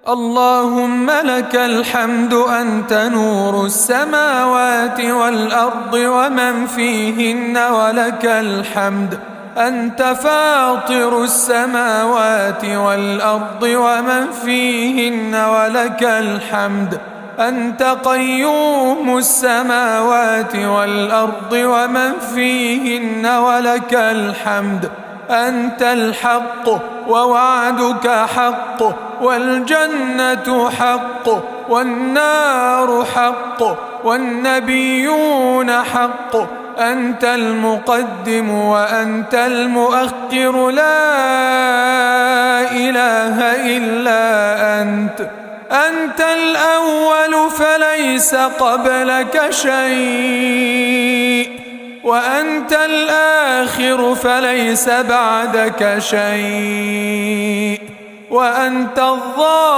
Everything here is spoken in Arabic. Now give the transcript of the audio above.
اللهم لك الحمد أنت نور السماوات والأرض ومن فيهن ولك الحمد أنت فاطر السماوات والأرض ومن فيهن ولك الحمد أنت قيوم السماوات والأرض ومن فيهن ولك الحمد أنت الحق ووعدك حق والجنة حق والنار حق والنبيون حق أنت المقدم وأنت المؤخر لا إله إلا أنت الأول فليس قبلك شيء وأنت الآخر فليس بعدك شيء وأنت الظاهر